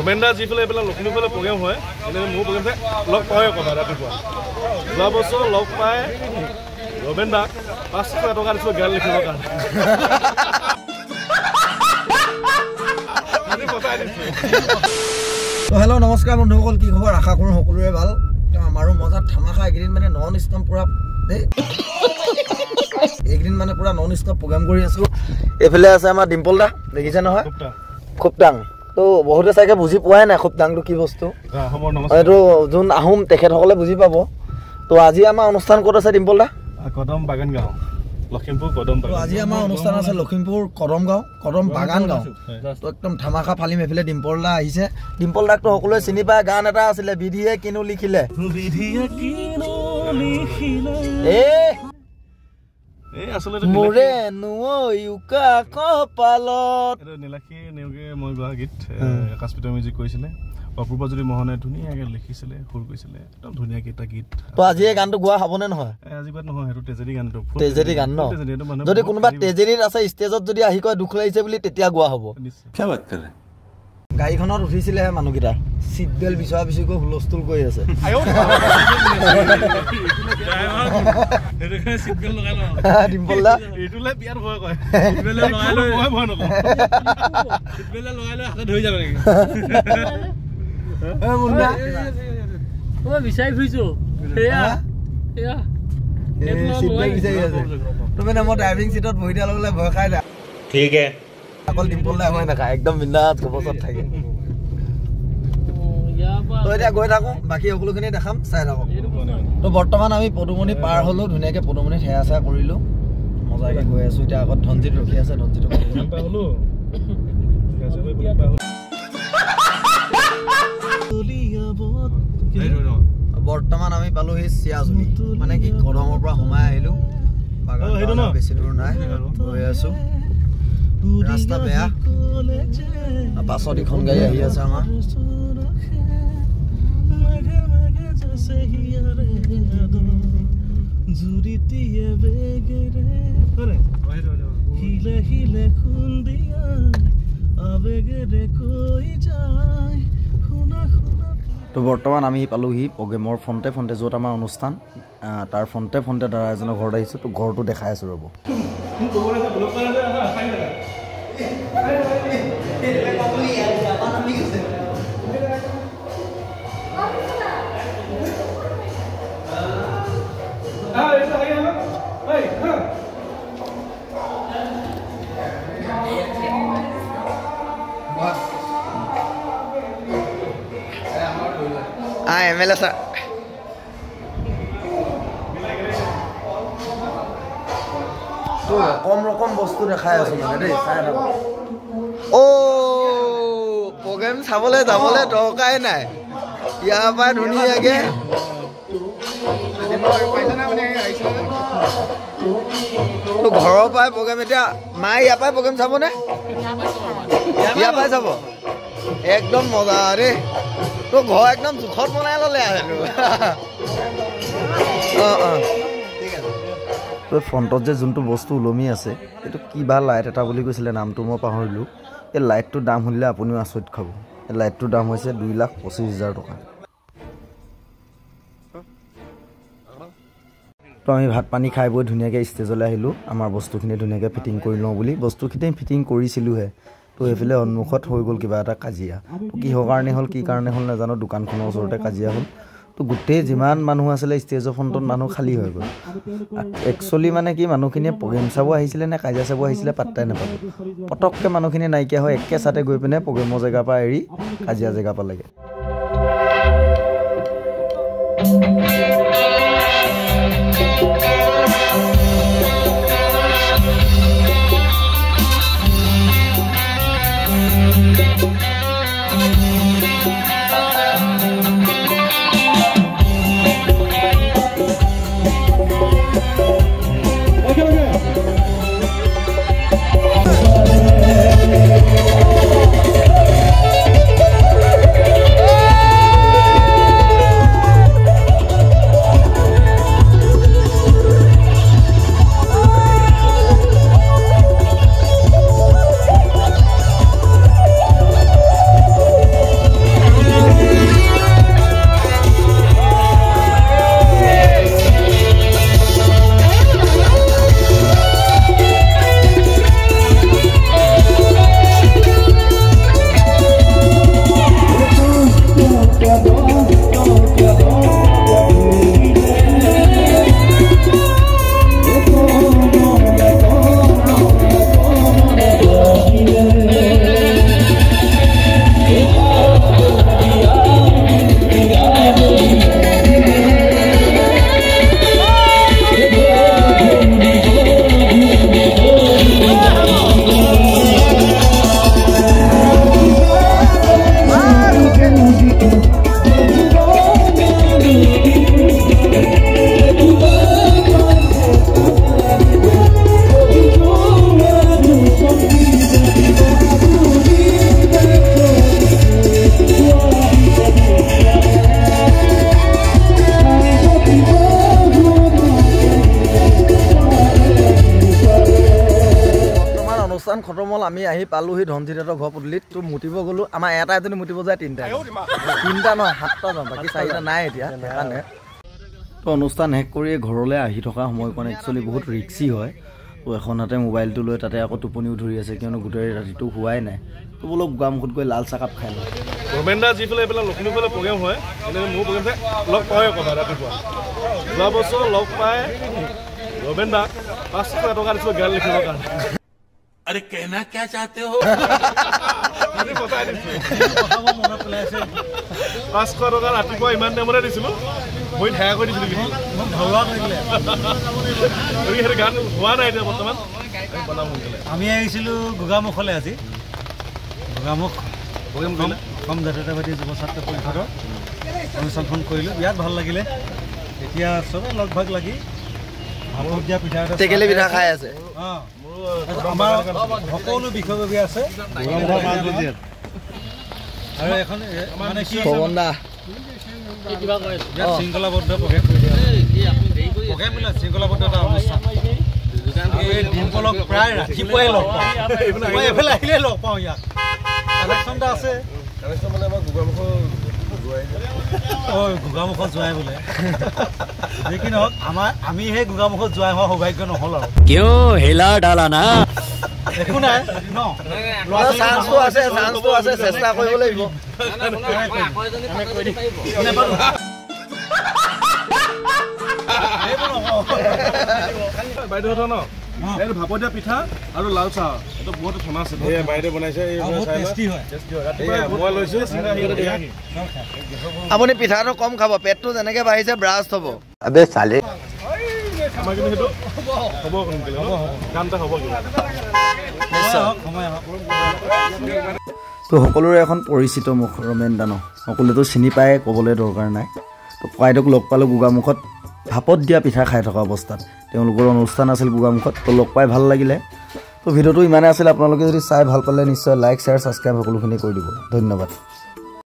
ৰমেনদা যিফালে এইবিলাক লখিমপুৰফালে প্ৰগ্ৰেম হয় এনেকৈ মোৰ প্ৰগ্ৰেমতে লগ পাওঁৱে কথা ৰাতিপুৱা যোৱা বছৰ লগ পাই ৰমেনদাক 500 টকা দিছিলোঁ গান লিখিবৰ কাৰণে হেল্ল' নমস্কাৰ বন্ধুসকল কি খবৰ আশা কৰোঁ সকলোৰে ভাল আমাৰো মজাত ধামাখা এইকেইদিন মানে নন ষ্টপ পুৰা এইকেইদিন মানে পুৰা নন ষ্টপ প্ৰগ্ৰেম কৰি আছোঁ এইফালে আছে আমাৰ ডিম্পল দা দেখিছে নহয় খুবটাং তো বহুতে চাগে বুজি পোৱাই নাই খুবটাংটো কি বস্তু এইটো যোন আহোম তেখেতসকলে বুজি পাব তো আজি আমাৰ অনুষ্ঠান ক'ত আছে ডিম্পল দা কদম বাগান গাঁও লখিমপুৰ কদম বাগান আজি আমাৰ অনুষ্ঠান আছে লখিমপুৰ কদম গাঁও কদম বাগান গাঁও তো একদম ধামাখা ফালিম এইফালে ডিম্পল দা আহিছে ডিম্পল দাকতো সকলোৱে চিনি পায় গান এটা আছিলে বিধিয়ে কিনো লিখিলে মোৰে নুকা কপালত নীলাক্ষী নেওগে মই গোৱা গীত আকাশপিতা মিউজিক কৰিছিলে অপূৰ্ব যদি মোহনে ধুনীয়াকে লিখিছিলে সুৰ কৰিছিলে একদম ধুনীয়াকে এটা গীত তো আজি এই গানটো গোৱা হ'বনে নহয় আজি বাদ নহয় সেইটো তেজেৰি গানটো তেজেৰি গান ন যদি কোনোবা তেজেৰিত আছে ষ্টেজত যদি আহি কয় দুখ লাগিছে বুলি তেতিয়া গোৱা হ'ব কি বাত কৰে গাড়ীখনত উঠিছিলে মানুহকেইটা চিট বেল্ট বিচৰা বিচৰিকৈ হুলস্থুল কৰি আছে ডিম্পল দা এইটোলে বিয়াৰ ভয় কয় মুন্না মই বিচাৰি ফুৰিছো তুমি মই ড্ৰাইভিং চিটত বহি দিয়াৰ লগে ভয় খাই দা ঠিক অকল ডিম্পল দা হয় নাখায় একদম বিন্দাছ গপচত থাকে তো এতিয়া গৈ থাকোঁ বাকী সকলোখিনি দেখাম চাই থাকক তো বৰ্তমান আমি পদুমণি পাৰ হ'লোঁ ধুনীয়াকৈ পদুমণিত সেৱা চেৱা কৰিলোঁ মজাকৈ গৈ আছোঁ এতিয়া আগত ধনজিত ৰখি আছে ধনজিতক বৰ্তমান আমি পালোহি চিয়াজুলি মানে কি কদমৰ পৰা সোমাই আহিলোঁ বাগান বেছি দূৰ নাই গৈ আছোঁ ৰাস্তা বেয়া পাছত ইখন গাড়ী আহি আছে আমাৰ তো বৰ্তমান আমি পালোহি প্ৰগ্ৰেমৰ ফ্ৰণ্টে ফ্ৰণ্টে য'ত আমাৰ অনুষ্ঠান তাৰ ফ্ৰণ্টে ফ্ৰণ্টে দাদা এজনৰ ঘৰত আহিছোঁ তো ঘৰটো দেখাই আছোঁ ৰ'ব MLA sir তো কম রকম বস্তু দেখাই আছো মানে দেই চাই থাকো ও প্রোগ্রাম চাবলে যাবলে দৰকাই নাই ইয়াৰ পৰা ধুনীয়াকে তো ঘৰৰ পৰাই প্ৰগ্ৰেম এতিয়া মাই ইয়াৰ পৰাই প্ৰগ্ৰেম চাবনে ইয়াৰ পৰাই চাব একদম মজা ৰে তো ঘৰ একদম জোখত বনাই ল'লে তো ফ্ৰণ্টত যে যোনটো বস্তু ওলমি আছে এইটো কিবা লাইট এটা বুলি কৈছিলে নামটো মই পাহৰিলোঁ এই লাইটটোৰ দাম শুনিলে আপুনিও আচৰিত খাব এই লাইটটোৰ দাম হৈছে 2,25,000 টকা তো আমি ভাত পানী খাই বৈ ধুনীয়াকৈ ষ্টেজলৈ আহিলোঁ আমাৰ বস্তুখিনি ধুনীয়াকৈ ফিটিং কৰি লওঁ বুলি বস্তুখিনি ফিটিং কৰিছিলোঁহে তো এইফালে সন্মুখত হৈ গ'ল কিবা এটা কাজিয়া তো কিহৰ কাৰণে হ'ল কি কাৰণে হ'ল নাজানো দোকানখনৰ ওচৰতে কাজিয়া হ'ল তো গোটেই যিমান মানুহ আছিলে ষ্টেজৰ ফ্ৰণ্টত মানুহ খালী হৈ গ'ল একচুৱেলি মানে কি মানুহখিনিয়ে প্ৰগ্ৰেম চাব আহিছিলে নে কাজিয়া চাব আহিছিলে পাত্তাই নাপালোঁ পটককৈ মানুহখিনি নাইকিয়া হৈ একে চাতে গৈ পিনে প্ৰগ্ৰেমৰ জেগাৰ পৰা এৰি কাজিয়া জেগা পালেগৈ খতম হল আমি আহি পালোহি ধনজিতৰ ঘৰ পদূলিত তো মুতিব গলো আমাৰ এটা এজনী মুতিব যায় তিনটা নহয় 7টা যাম বাকি 4টা নাই এতিয়া সেইকাৰণে তো অনুষ্ঠান শেষ কৰি ঘৰলৈ আহি থকা সময়কণ একচুৱেলি বহুত ৰিক্সি হয় তো এখন হাতে মোবাইলটো লৈ তাতে আকৌ টোপনিও ধৰি আছে কিয়নো গোটেই ৰাতিটো হোৱাই নাই তো বোলো গোগামুখত গৈ লাল চাহ কাপ খাই লওঁ ৰমেনদা যিফালে এইফালে লখিমপুৰফালে প্ৰগ্ৰেম হয় এনেকৈ মোৰ প্ৰগ্ৰেম লগ পাওঁৱে কথা ৰাতিপুৱা যোৱা বছৰ লগ পাই ৰমেনদা 500 টকা দিছিলোঁ গান লিখিবৰ কাৰণে अरे कहना क्या चाहते हो 500 টকা ৰাতিপুৱা ইমান টাইমতে দিছিলোঁ মই ঠেয়া কৰি দিছিলোঁ গান হোৱা নাই এতিয়া বৰ্তমান আমি আহিছিলোঁ গোগামুখলৈ আজি গোগামুখ কম জাতীয়তাবাদী যুৱ ছাত্ৰ পৰিষদৰ অনুষ্ঠানখন কৰিলোঁ বিৰাট ভাল লাগিলে এতিয়া চবে লগ ভাগ লাগি ভাপত দিয়া পিঠা টেকেলি পিঠা খাই আছে আমাৰ সকলো বিষয়ববীয়া আছে আৰু এখন মানে কি শৃংখলাবদ্ধ প্ৰৱেশ কৰি দিয়া শৃংখলাবদ্ধ এটা অনুষ্ঠান ডিম্পলক প্ৰায় ৰাতিপুৱাই লগ পাওঁ এইফালে আহিলে লগ পাওঁ ইয়াক কালেকশ্যন এটা আছে গোগামুখত যোৱাই বোলে যি কি নহওক আমি সেই গোগামুখত যোৱাই হোৱা সৌভাগ্য নহ'ল আৰু কিয় হেলা ডালা না একো নাই চান্সটো আছে চেষ্টা কৰিব লাগিব বাইদেউহঁত ন এইটো ভাপত দিয়া পিঠা আৰু লাল চাহ এইটো বহুত ফেমাছ বাইদেউ বনাইছে মই লৈছোঁ আপুনি পিঠাটো কম খাব পেটটো যেনেকে বাঢ়িছে ব্ৰাষ্ট হ'ব আমাৰ কিন্তু সেইটো হ'ব গান এটা হ'ব তো সকলোৰে এখন পৰিচিত মুখ ৰমেন দা ন সকলোৱেতো চিনি পায় ক'বলৈ দৰকাৰ নাই তো ককাইদেউক লগ পালোঁ গোগামুখত ভাপত দিয়া পিঠা খাই থকা অৱস্থাত তেওঁলোকৰ অনুষ্ঠান আছিল গোগামুখত তো লগ পাই ভাল লাগিলে তো ভিডিঅ'টো ইমানে আছিল আপোনালোকে যদি চাই ভাল পালে নিশ্চয় লাইক শ্বেয়াৰ ছাবস্ক্ৰাইব সকলোখিনি কৰি দিব ধন্যবাদ